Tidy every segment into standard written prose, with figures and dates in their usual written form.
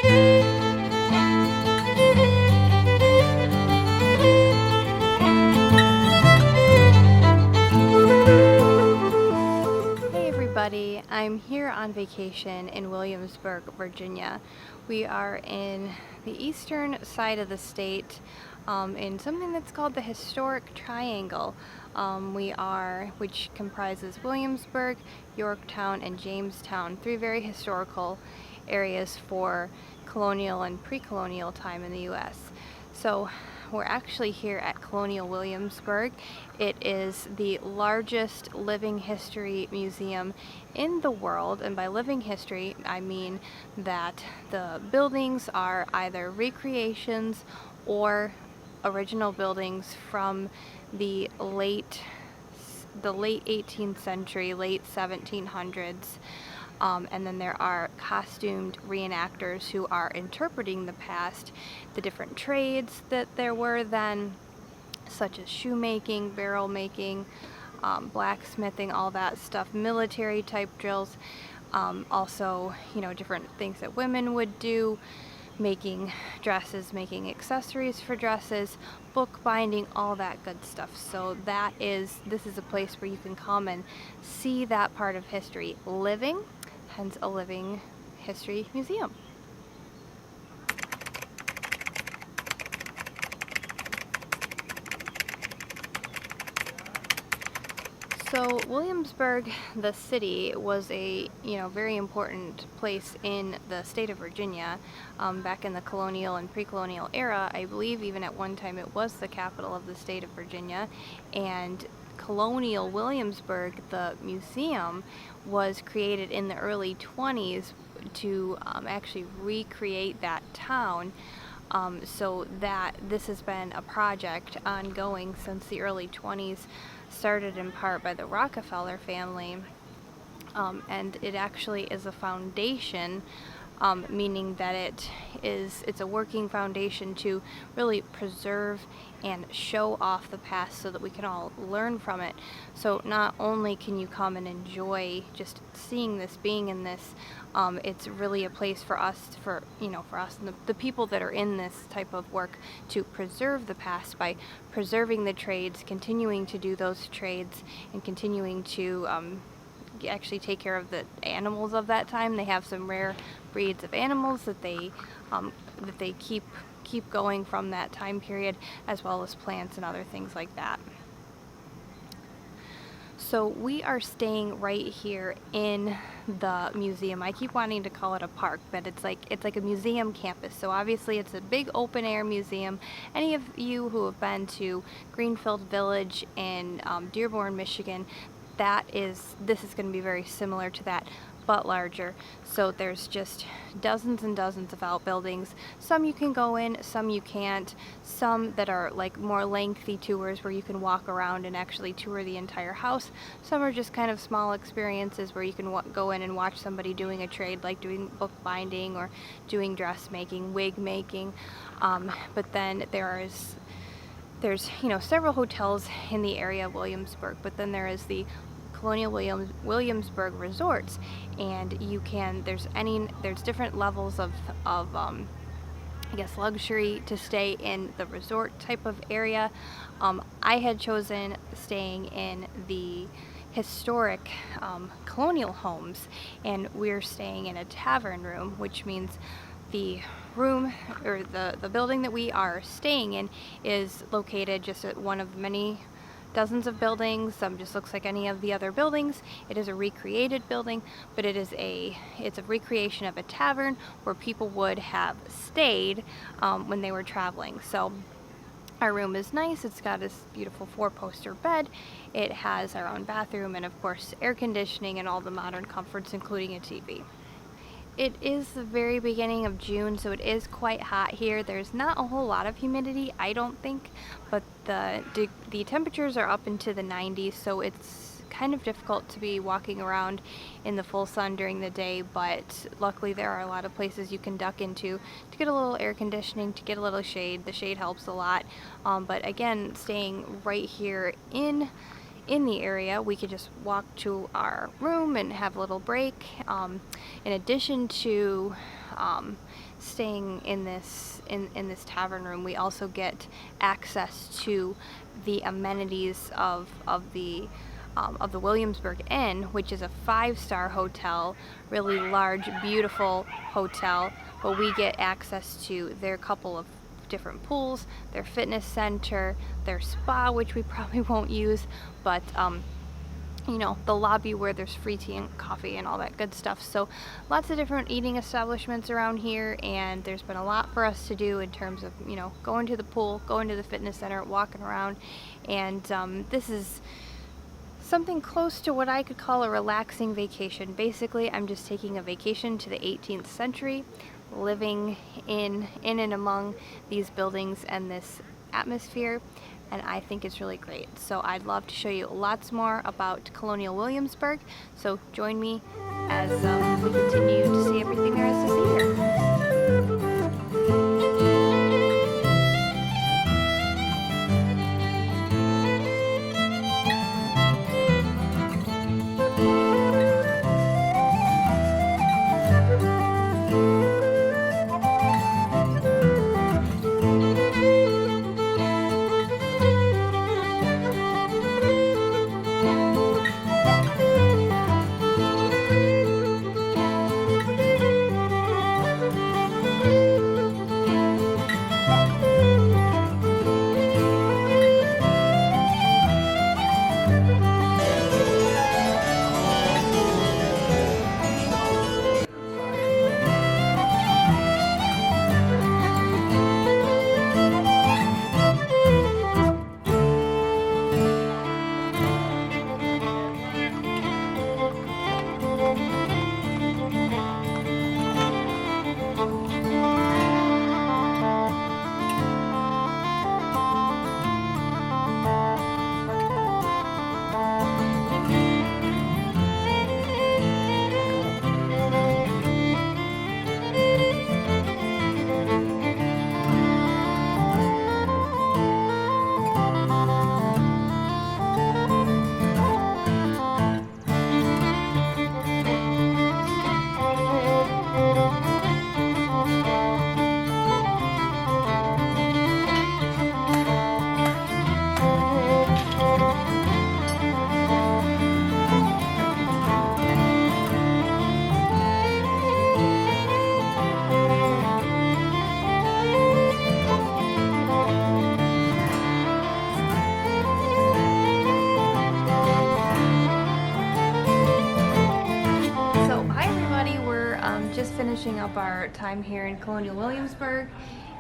Hey everybody, I'm here on vacation in Williamsburg, Virginia. We are in the eastern side of the state in something that's called the Historic Triangle. Which comprises Williamsburg, Yorktown, and Jamestown, three very historical areas for colonial and pre-colonial time in the U.S. So we're actually here at Colonial Williamsburg. It is the largest living history museum in the world, and by living history I mean that the buildings are either recreations or original buildings from the late 18th century, late 1700s. And then there are costumed reenactors who are interpreting the past, the different trades that there were then, such as shoemaking, barrel making, blacksmithing, all that stuff, military type drills, also, different things that women would do, making dresses, making accessories for dresses, bookbinding, all that good stuff. So this is a place where you can come and see that part of history living, hence a living history museum. So Williamsburg, the city, was a very important place in the state of Virginia back in the colonial and pre-colonial era. I believe even at one time it was the capital of the state of Virginia, and Colonial Williamsburg, the museum, was created in the early 20s to actually recreate that town. So that this has been a project ongoing since the early 20s, started in part by the Rockefeller family, and it actually is a foundation, meaning that it's a working foundation to really preserve and show off the past so that we can all learn from it. So not only can you come and enjoy just seeing this, being in this, it's really a place for us and the people that are in this type of work to preserve the past by preserving the trades, continuing to do those trades, and continuing to actually take care of the animals of that time. They have some rare breeds of animals that they keep going from that time period, as well as plants and other things like that. So we are staying right here in the museum. I keep wanting to call it a park, but it's like a museum campus. So obviously it's a big open air museum. Any of you who have been to Greenfield Village in Dearborn, Michigan, this is going to be very similar to that, but larger. So there's just dozens and dozens of outbuildings. Some you can go in, some you can't. Some that are like more lengthy tours where you can walk around and actually tour the entire house. Some are just kind of small experiences where you can go in and watch somebody doing a trade, like doing bookbinding or doing dressmaking, wig making. But then there's several hotels in the area of Williamsburg, but then there is the Colonial Williamsburg resorts, and there's different levels of luxury to stay in the resort type of area. I had chosen staying in the historic colonial homes, and we're staying in a tavern room, which means the room or the building that we are staying in is located just at one of many dozens of buildings. Just looks like any of the other buildings. It is a recreated building, but it's a recreation of a tavern where people would have stayed when they were traveling. So our room is nice. It's got this beautiful 4-poster bed. It has our own bathroom and of course air conditioning and all the modern comforts, including a TV. It is the very beginning of June, so it is quite hot here. There's not a whole lot of humidity, I don't think, but the temperatures are up into the 90s, so it's kind of difficult to be walking around in the full sun during the day, but luckily there are a lot of places you can duck into to get a little air conditioning, to get a little shade. The shade helps a lot, but again, staying right here in the area, we could just walk to our room and have a little break. In addition to staying in this tavern room, we also get access to the amenities of the Williamsburg Inn, which is a 5-star hotel, really large, beautiful hotel. But we get access to their couple of different pools, their fitness center, their spa, which we probably won't use, but the lobby where there's free tea and coffee and all that good stuff. So lots of different eating establishments around here, and there's been a lot for us to do in terms of, going to the pool, going to the fitness center, walking around, and this is something close to what I could call a relaxing vacation. Basically, I'm just taking a vacation to the 18th century, living in and among these buildings and this atmosphere, and I think it's really great. So I'd love to show you lots more about Colonial Williamsburg, so join me as we continue to see everything there is to see here. Finishing up our time here in Colonial Williamsburg.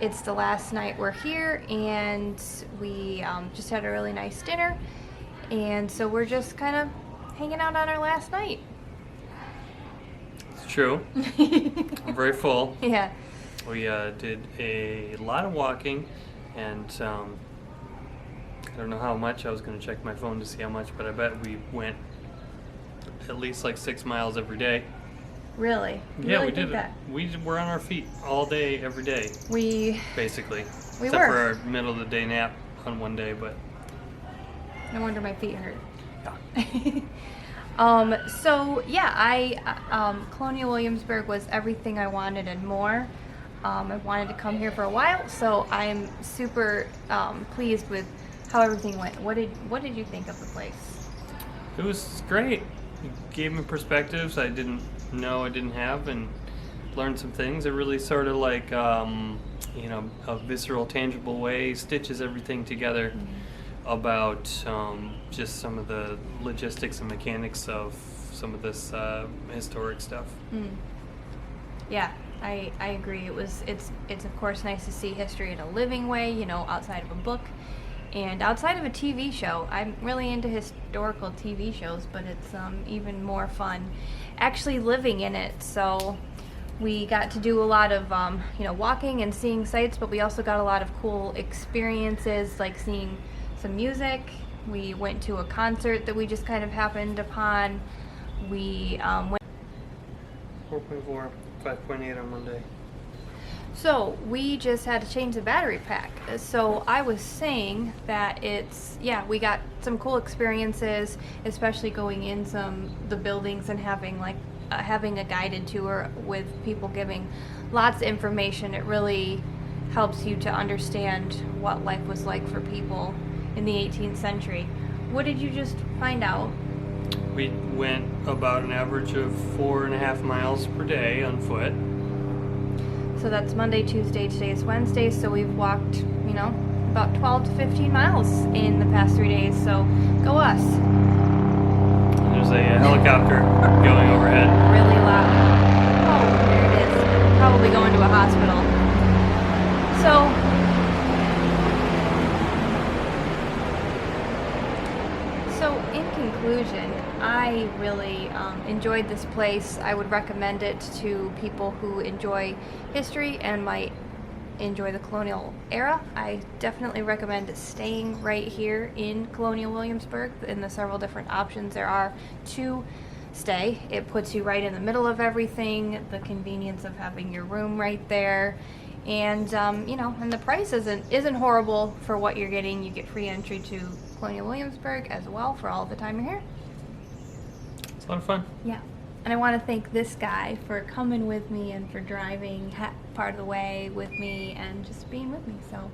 It's the last night we're here, and we just had a really nice dinner, and so we're just kind of hanging out on our last night. It's true. I'm very full. Yeah. We did a lot of walking, and I don't know how much. I was going to check my phone to see how much, but I bet we went at least like 6 miles every day. Really? Yeah, we did it. We were on our feet all day, every day. Basically. We except were. for our middle of the day nap on one day, but No wonder my feet hurt. Yeah. So yeah, Colonial Williamsburg was everything I wanted and more. I wanted to come here for a while, so I'm super pleased with how everything went. What did you think of the place? It was great. It gave me perspectives I didn't know I didn't have, and learned some things. It really sort of like, a visceral, tangible way stitches everything together about just some of the logistics and mechanics of some of this historic stuff. Yeah, I agree. It's of course nice to see history in a living way, outside of a book. And outside of a TV show. I'm really into historical TV shows, but it's even more fun actually living in it. So we got to do a lot of walking and seeing sights, but we also got a lot of cool experiences, like seeing some music. We went to a concert that we just kind of happened upon. We went 4.4, 5.8 on Monday. So we just had to change the battery pack. So I was saying that we got some cool experiences, especially going in the buildings and having like having a guided tour with people giving lots of information, it really helps you to understand what life was like for people in the 18th century. What did you just find out? We went about an average of 4.5 miles per day on foot. So that's Monday, Tuesday, today is Wednesday, so we've walked, about 12 to 15 miles in the past 3 days, so go us. There's a helicopter going overhead. Really loud. Oh, there it is. Probably going to a hospital. So in conclusion, I really enjoyed this place. I would recommend it to people who enjoy history and might enjoy the colonial era. I definitely recommend staying right here in Colonial Williamsburg in the several different options there are to stay. It puts you right in the middle of everything, the convenience of having your room right there. And and the price isn't horrible for what you're getting. You get free entry to Colonial Williamsburg as well for all the time you're here. It's a lot of fun. Yeah. And I want to thank this guy for coming with me and for driving part of the way with me and just being with me. So